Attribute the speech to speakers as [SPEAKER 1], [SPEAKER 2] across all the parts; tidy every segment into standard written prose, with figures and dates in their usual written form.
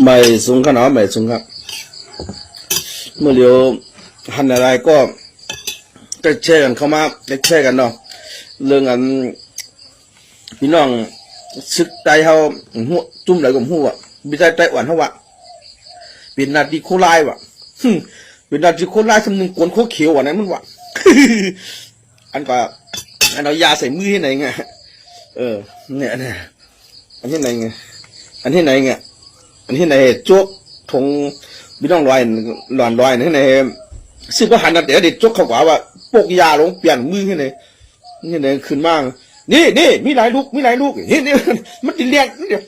[SPEAKER 1] ไม่สูงขนาดไม่สูงครับเมื่อเดี๋ยวหันอะไรก็จะแชร์กันเข้ามาจะแชร์กันเนาะเรื่องอันพี่น้องซึกใจเขาหัวจุ่มไหลกับหัวบิดใจอ่อนเขาวะเป็นนาดีโคไลวะเป็นนาดีโคไลคำหนึ่งกวนโคเขียววะนั้นมันวะอันก็อันเอายาใส่มือที่ไหนไงเนี่ยอันที่ไหนไงอันที่ไหนไงอันที่ไหนโจ๊กทงพี่น้องลอยหลอนลอยที่ไหนซึ่งก็หันเดี๋ยวเด็ดโจ๊กเขากว่าว่าปกยาลงเปลี่ยนมือที่ไหนนี่ไหนขึ้นมากนี่มีหลายลูกนี่มันติเลี้ยงนี่เดียว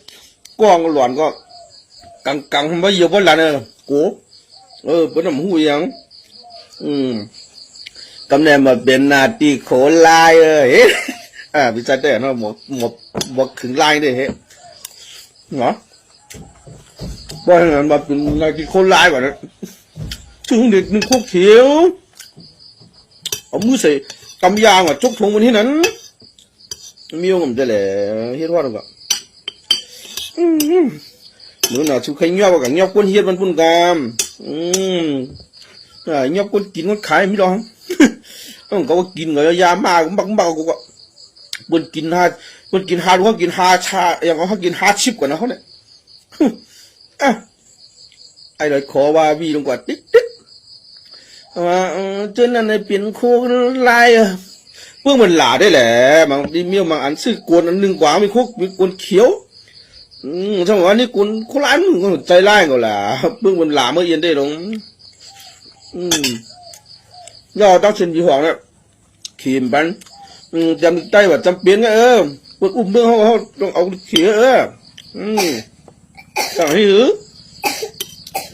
[SPEAKER 1] กองหลอนก็กังไม่เยอะวันละเนี่ยกูเป็นน้ำหูยังกำเนิดมาเป็นนาตีโขลายพิจารณาเนาะหมดถึงลายได้เหรอเหรอว่าอย่างนั้นมาเป็นนาตีโขลายแบบนั้นถึงเด็กหนึ่งโคกเขียวเอามือใส่กำยางจกทงวันที่นั้นมีองค์จะแหล่เฮ็ดว่าหรือเปล่าเมื่อน่ะชุกใครเงียบกับเงียบคนเฮ็ดมันพุ่นกามเงียบคนกินคนขายไม่หรอกต้องเขาว่ากินเงยยามากบักกูก็คนกิน5รู้เขากิน5ชาอย่างเขากิน5ชิปกว่านะเขาเนี่ยไอ้เลยขอว่าวีลงกว่าติ๊กว่าจนนั้นในเปลี่ยนโคลายเพื่อมันหลาได้แหละบางทีเมี่ยวบางอันซื้อกวนอันหนึ่งกว่ามีคุกมีกวนเขียวสมัยนี้กวนโคลายมันก็ใจร้ายก็แหละเพื่อมันหลาเมื่อเย็นได้ลงย่อต้องเส้นยี่ห้อเนี่ยขีมปันจำใจว่าจำเป็นไงเพื่ออุ้มเรื่องเขาต้องเอาเขียวสั่งให้หือ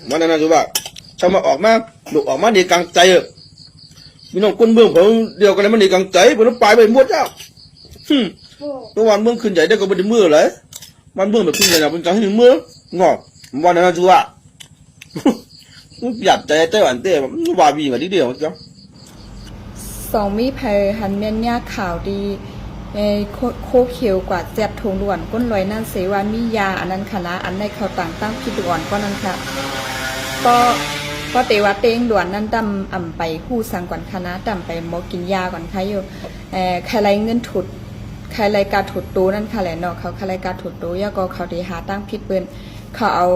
[SPEAKER 1] มันนั่นคือว่าถ้ามาออกมาลูกออกมาดีกลางใจพี่น้องคนเมืองผมเดียวกันเลยมันดีกลางใจผมต้องไปไปหมดแล้วเมื่อวานเมืองขึ้นใหญ่ได้ก็ไม่ได้เมื่อเลยมันเมืองแบบขึ้นใหญ่เป็นกลางที่เมื่องอกวันนั้นคือว่าหยาบใจไต้หวันเต้ว่าบีมาดีเดียวจ้ะ
[SPEAKER 2] สองมีภัยหันเมียนยาข่าวดีโคเขียวกว่าเจ็บทงด่วนก้นลอยนั่นเสวามียาอันนั้นคณะอันในเขาต่างตั้งพิดอ่อนก็นั่นค่ะก็เตว่าเตงด่วนนั่นดำอ่ำไปหู้สังก่อนคณะดำไปหมอกินยาก่อนค่ะอยู่ใครไรเงินถุดใครไรการถุดตูนั่นค่ะแหละเนาะเขาใครไรการถุดตูย่าก็เขาดีหาตั้งพิดเปิ้นเขาเอา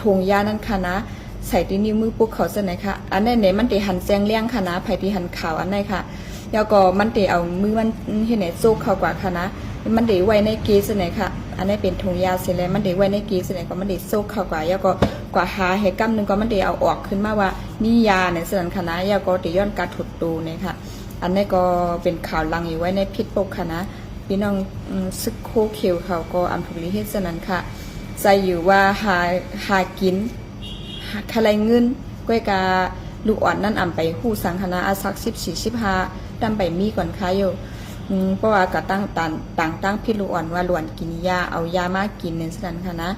[SPEAKER 2] ถุงยานั่นค่ะนะใส่ที่นิ้วมือปุ๊กเขาเสนอค่ะอันนี้เนี่ยมันตีหันแซงเลี้ยงค่ะนะไผ่ที่หันข่าวอันนี้ค่ะแล้วก็มันตีเอามือมันเห็นไหนโซกเขากว่าค่ะนะมันตีไว้ในกีเสนอค่ะอันนี้เป็นถุงยาเสร็จแล้วมันตีไว้ในกีเสนอก็มันตีโซกเขากว่าแล้วก็กว่าหาเหตุการณ์หนึ่งก็มันตีเอาออกขึ้นมาว่ามียาในส่วนคณะแล้วก็ตีย้อนการถุดตูเนี่ยค่ะอันนี้ก็เป็นข่าวลังอยู่ไว้ในพิษปกค่ะนะพี่น้องซึกโคเขียวเขาก็อัมพุริเฮสนั้นค่ะใจอยู่ว่าหากินคลายเงินก้อยกาลูกอ่อนนั่นอ่ำไปหู้สังคณะอาศัก14-15ดำไปมีก่อนค่ะอยู่เพราะว่ากะตั้งพิษลูกอ่อนว่าหลวนกินยาเอายามากินในสถานค่ะนะ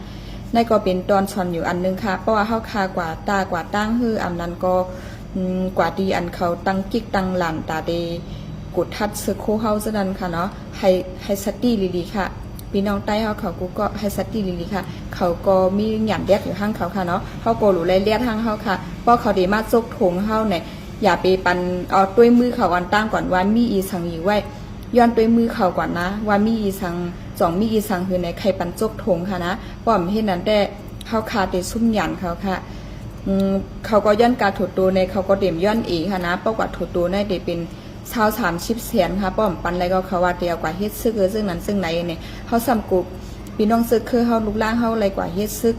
[SPEAKER 2] นั่นก็เป็นตอนชอนอยู่อันนึงค่ะเพราะว่าเฮาคากว่าตากว่าตั้งฮืออำนั้นก็กว่าดีอันเขาตั้งกิกตั้งหลานตาเดกุดทัดซึโคเฮาซะนั้นค่ะเนาะให้สติลีๆค่ะพี่น้องใต้เขากูก็ให้สติลีค่ะเขาก็มีหยันเลียดอยู่ห้างเขาค่ะเนาะเขาก็รู้เลียดห้างเขาค่ะเพราะเขาดีมาซกถงเขาเนี่ยอย่าไปปันเอาด้วยมือเขาวันตั้งก่อนว่ามีอีสังอยู่ไว้ย้อนด้วยมือเขาก่อนนะว่ามีอีสังมีอีสังคือในใครปันซกถงค่ะนะป้อมเห็นนั้นได้เขาคาติซุ่มหยันเขาค่ะเขาก็ย้อนการถูดตัวในเขาก็เต็มย้อนอีค่ะนะเพราะว่าถูดตัวในเด็เป็นชาว30 เสียนค่ะป้อมปันอะไรก็เขาว่าเดียวกว่าเฮ็ดซึกซึ่งนั้นซึ่งไหนเนี่ยเขาซ้ำกุบพี่น้องซึกคือเขาลุกล่างเขาอะไรกว่าเฮ็ดซึก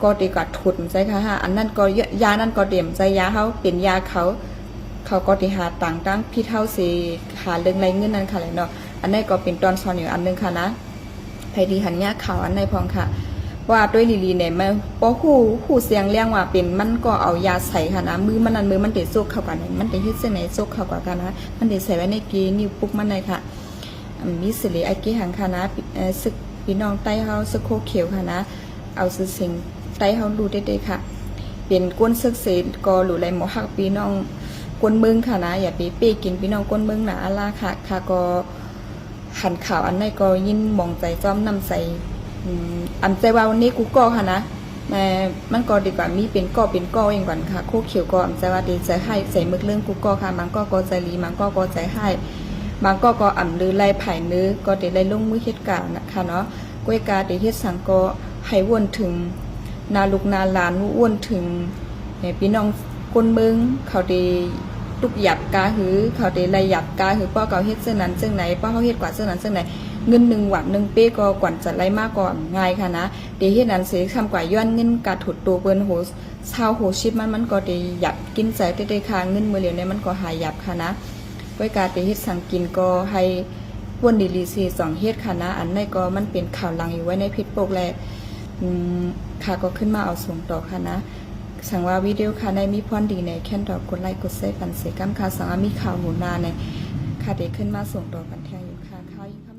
[SPEAKER 2] ก็ดีกว่าถุดใช่ค่ะอันนั้นก็ยานั่นก็เต็มใจยาเขาเป็นยาเขาก็ดีหาต่างตั้งพี่เท่าสีหาเรื่องไรเงินนั่นค่ะเลยเนาะอันนี้ก็เป็นตอนสอนอยู่อันนึงค่ะนะไผดีหันยาข่าวอันในพองค่ะว่าด้วยลีเนี่ยมันพอคู่เสียงเลี้ยงว่าเป็นมันก็เอายาใส่ค่ะนะมือมันติดโซกเข้ากันมันติดยึดเส้นไหนโซกเข้ากันนะมันติดใส่ไว้ในกีนิ้วปุ๊กมันเลยค่ะมีสิริไอกี้หังค่ะนะซึกพี่น้องใต้เฮาซึกโคเขียวค่ะนะเอาซื้อสิ่งใต้เฮาดูได้ค่ะเป็นก้นซึกเสดก็หลุไรหมอหักพี่น้องก้นเมืองค่ะนะอย่าไปเป้กินพี่น้องก้นเมืองหนาล่ะค่ะก็หันข่าวอันไหนก็ยินมองใจจ้อมนำใส่ อันใจว่าวันนี้กูก็ค่ะนะมันก็ดีกว่ามีเป็นก็เองก่อนค่ะโคเขียวก็อันใจว่าดีใจให้ใส่มึกเรื่องกูก็ค่ะมันก็ใจลีมันก็ใจให้บางก็อ่ำลือไล่ไผ่เนื้อก็ได้ไล่ลงมือเหตุการณ์นะคะเนาะก้วยกาได้เฮ็ดสังก็ให้วนถึงนาลูกนาหลานวนถึงพี่น้องคนเมืองเขาได้ตุกหยับกาหือเขาได้ไล่หยับกาหือป้อเขาเฮ็ดเส้นนั้นเส้นไหนป้อเขาเฮ็ดกว่าเส้นนั้นเส้นไหนเงิน1 วัน 1 เป้ก็กว่าจะไล่มากกว่าง่ายค่ะนะเดี๋ยวเฮ็ดนั้นสิทำกว่าย้อนเงินกาถุดตัวเปิ้นโหชาวโหชิปมันก็ได้หยับกินใจได้ค่าเงินมื้อเหลียวเนี่ยมันก็หายหยับค่ะนะก้วยกาได้เฮ็ดสังกินก็ให้วนดีลีซี2เฮ็ดค่ะนะอันนี้ก็มันเป็นข่าวลังอยู่ไว้ในเพจโปกแลค่ะก็ขึ้นมาเอาส่งต่อค่ะนะสังว่าวิดีโอค่ะในมีพรดีในแค่นดอกกดไลค์กดแชร์กันเสกัมค่ะสังว่ามีข่าวหมุนนาในค่ะเด็กขึ้นมาส่งต่อกันแทงอยู่ค่ะข่าวยิ่ง